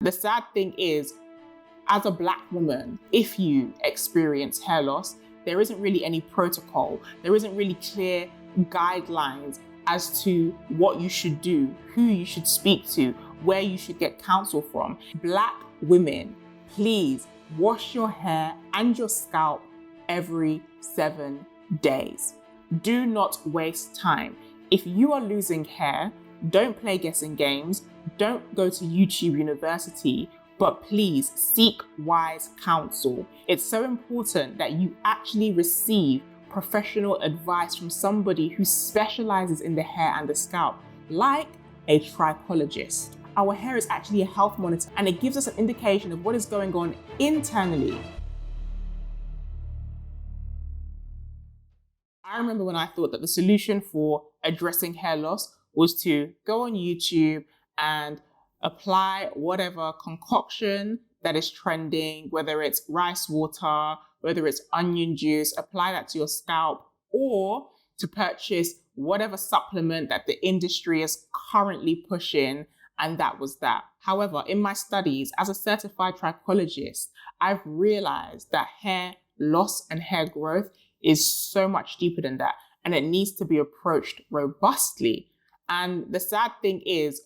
The sad thing is, as a Black woman, if you experience hair loss, there isn't really any protocol. There isn't really clear guidelines as to what you should do, who you should speak to, where you should get counsel from. Black women, please wash your hair and your scalp every 7 days. Do not waste time. If you are losing hair, don't play guessing games. Don't go to YouTube University, but please seek wise counsel. It's so important that you actually receive professional advice from somebody who specializes in the hair and the scalp, like a trichologist. Our hair is actually a health monitor, and it gives us an indication of what is going on internally. I remember when I thought that the solution for addressing hair loss was to go on YouTube and apply whatever concoction that is trending, whether it's rice water, whether it's onion juice, apply that to your scalp, or to purchase whatever supplement that the industry is currently pushing, and that was that. However, in my studies as a certified trichologist, I've realized that hair loss and hair growth is so much deeper than that, and it needs to be approached robustly. And the sad thing is,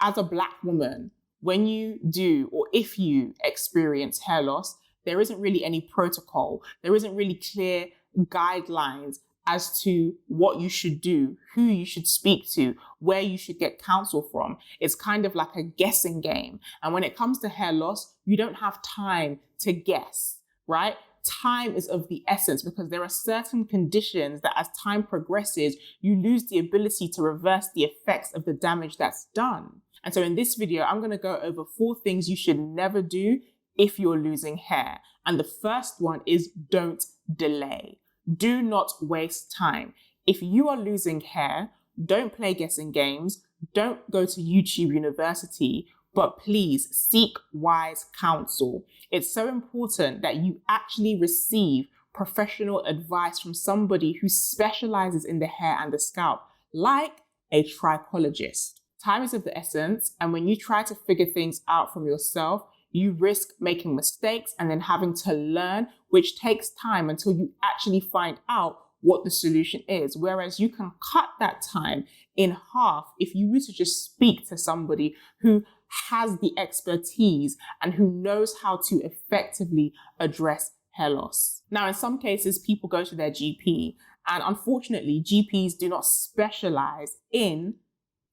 as a Black woman, when you do, or if you experience hair loss, there isn't really any protocol. There isn't really clear guidelines as to what you should do, who you should speak to, where you should get counsel from. It's kind of like a guessing game. And when it comes to hair loss, you don't have time to guess, right? Time is of the essence, because there are certain conditions that as time progresses, you lose the ability to reverse the effects of the damage that's done. And so in this video, I'm going to go over 4 things you should never do if you're losing hair. And the first one is don't delay. Do not waste time. If you are losing hair, don't play guessing games. Don't go to YouTube University, but please seek wise counsel. It's so important that you actually receive professional advice from somebody who specializes in the hair and the scalp, like a trichologist. Time is of the essence, and when you try to figure things out from yourself, you risk making mistakes and then having to learn, which takes time until you actually find out what the solution is. Whereas you can cut that time in half if you were to just speak to somebody who has the expertise and who knows how to effectively address hair loss. Now, in some cases, people go to their GP, and unfortunately, GPs do not specialize in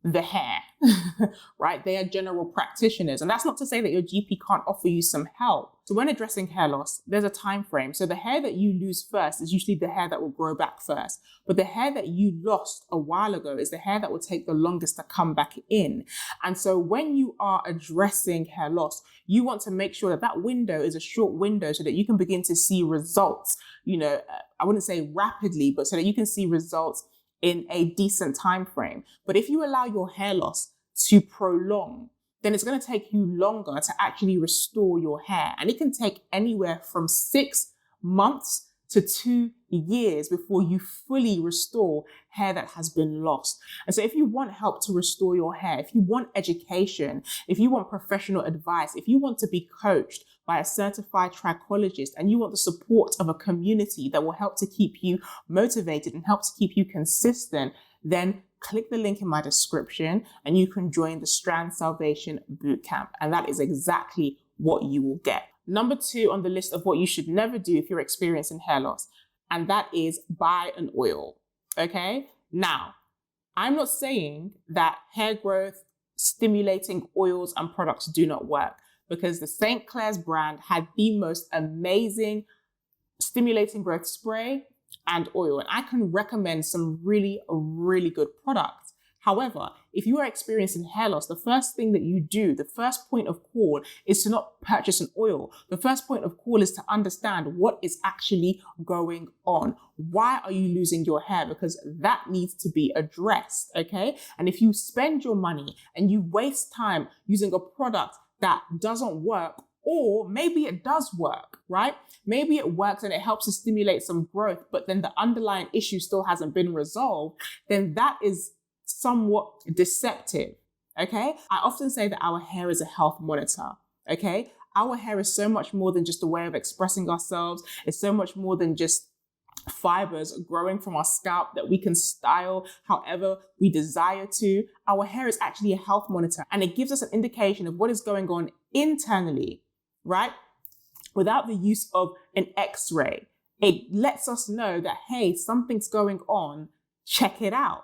the hair, right? They are general practitioners. And that's not to say that your GP can't offer you some help. So when addressing hair loss, there's a time frame. So the hair that you lose first is usually the hair that will grow back first. But the hair that you lost a while ago is the hair that will take the longest to come back in. And so when you are addressing hair loss, you want to make sure that that window is a short window so that you can begin to see results, I wouldn't say rapidly, but so that you can see results in a decent time frame. But if you allow your hair loss to prolong, then it's going to take you longer to actually restore your hair. And it can take anywhere from 6 months to 2 years before you fully restore hair that has been lost. And so if you want help to restore your hair, if you want education, if you want professional advice, if you want to be coached by a certified trichologist, and you want the support of a community that will help to keep you motivated and help to keep you consistent, then click the link in my description and you can join the Strand Salvation Bootcamp. And that is exactly what you will get. Number 2 on the list of what you should never do if you're experiencing hair loss, and that is buy an oil, okay? Now, I'm not saying that hair growth stimulating oils and products do not work, because the St. Clair's brand had the most amazing stimulating growth spray and oil. And I can recommend some really, really good products. However, if you are experiencing hair loss, the first thing that you do, the first point of call is to not purchase an oil. The first point of call is to understand what is actually going on. Why are you losing your hair? Because that needs to be addressed, okay? And if you spend your money and you waste time using a product that doesn't work, or maybe it does work, right? Maybe it works and it helps to stimulate some growth, but then the underlying issue still hasn't been resolved, then that is somewhat deceptive. okay? I often say that our hair is a health monitor, okay? Our hair is so much more than just a way of expressing ourselves. It's so much more than just fibers growing from our scalp that we can style however we desire to. Our hair is actually a health monitor, and it gives us an indication of what is going on internally, right? Without the use of an X-ray, it lets us know that, hey, something's going on, check it out.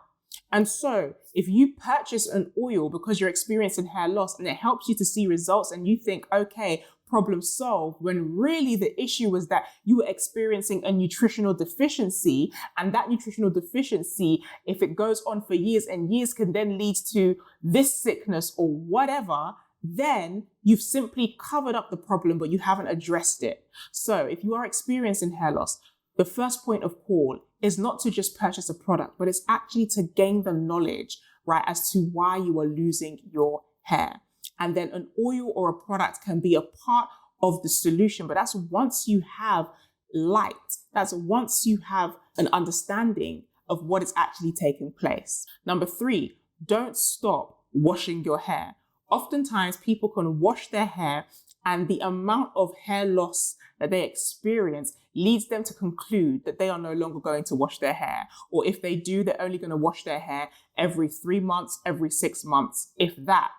And so if you purchase an oil because you're experiencing hair loss and it helps you to see results and you think, okay, problem solved, when really the issue was that you were experiencing a nutritional deficiency, and that nutritional deficiency, if it goes on for years and years, can then lead to this sickness or whatever, then you've simply covered up the problem, but you haven't addressed it. So if you are experiencing hair loss, the first point of call is not to just purchase a product, but it's actually to gain the knowledge, right, as to why you are losing your hair. And then an oil or a product can be a part of the solution, but that's once you have light. That's once you have an understanding of what is actually taking place. Number 3, don't stop washing your hair. Oftentimes people can wash their hair and the amount of hair loss that they experience leads them to conclude that they are no longer going to wash their hair. Or if they do, they're only going to wash their hair every 3 months, every 6 months, if that.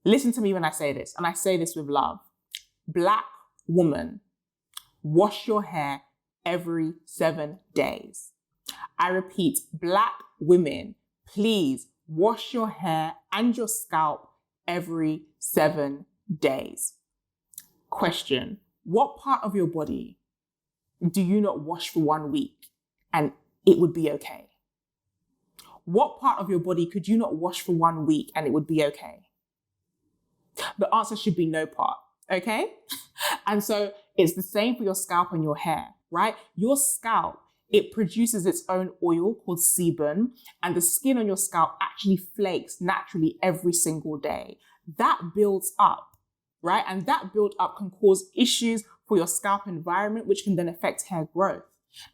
Listen to me when I say this, and I say this with love. Black woman, wash your hair every 7 days. I repeat, Black women, please wash your hair and your scalp every 7 days. Question: what part of your body do you not wash for 1 week and it would be okay? What part of your body could you not wash for 1 week and it would be okay? The answer should be no part, okay? And so it's the same for your scalp and your hair, right? Your scalp, it produces its own oil called sebum, and the skin on your scalp actually flakes naturally every single day. That builds up, right? And that build up can cause issues for your scalp environment, which can then affect hair growth.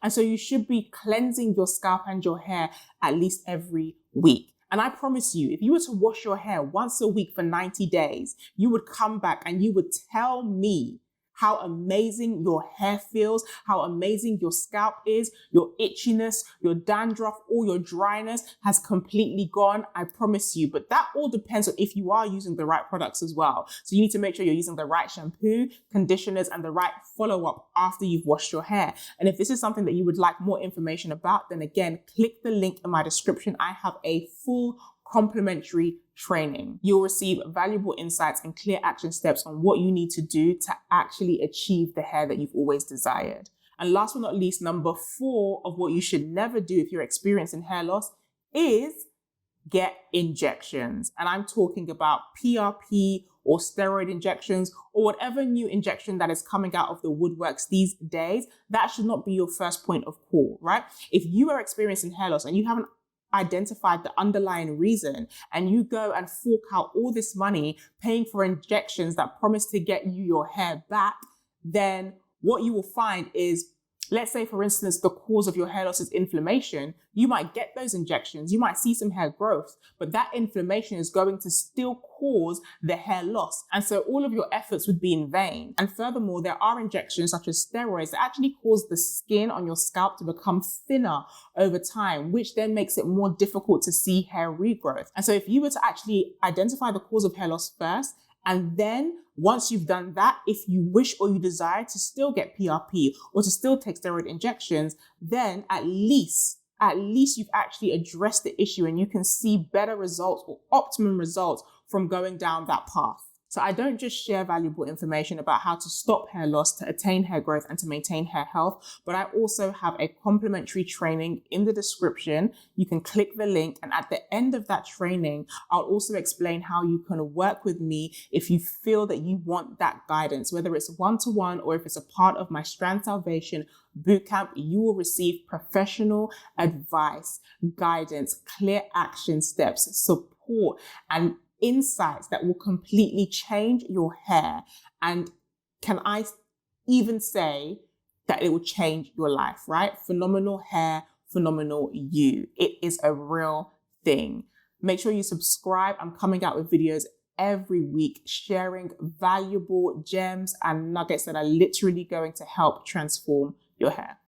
And so you should be cleansing your scalp and your hair at least every week. And I promise you, if you were to wash your hair once a week for 90 days, you would come back and you would tell me how amazing your hair feels, how amazing your scalp is, your itchiness, your dandruff, all your dryness has completely gone, I promise you. But that all depends on if you are using the right products as well. So you need to make sure you're using the right shampoo, conditioners, and the right follow-up after you've washed your hair. And if this is something that you would like more information about, then again, click the link in my description. I have a full complimentary training. You'll receive valuable insights and clear action steps on what you need to do to actually achieve the hair that you've always desired. And last but not least, number 4 of what you should never do if you're experiencing hair loss is get injections. And I'm talking about PRP or steroid injections or whatever new injection that is coming out of the woodworks these days. That should not be your first point of call, right? If you are experiencing hair loss and you haven't identified the underlying reason and you go and fork out all this money paying for injections that promise to get you your hair back, then what you will find is, let's say for instance, the cause of your hair loss is inflammation. You might get those injections, you might see some hair growth, but that inflammation is going to still cause the hair loss. And so all of your efforts would be in vain. And furthermore, there are injections such as steroids that actually cause the skin on your scalp to become thinner over time, which then makes it more difficult to see hair regrowth. And so if you were to actually identify the cause of hair loss first, and then once you've done that, if you wish or you desire to still get PRP or to still take steroid injections, then at least you've actually addressed the issue and you can see better results or optimum results from going down that path. So I don't just share valuable information about how to stop hair loss, to attain hair growth, and to maintain hair health, but I also have a complimentary training in the description. You can click the link, and at the end of that training, I'll also explain how you can work with me if you feel that you want that guidance, whether it's one-to-one or if it's a part of my Strand Salvation Bootcamp. You will receive professional advice, guidance, clear action steps, support, and insights that will completely change your hair. And can I even say that it will change your life, right? Phenomenal hair, phenomenal you. It is a real thing. Make sure you subscribe. I'm coming out with videos every week, sharing valuable gems and nuggets that are literally going to help transform your hair.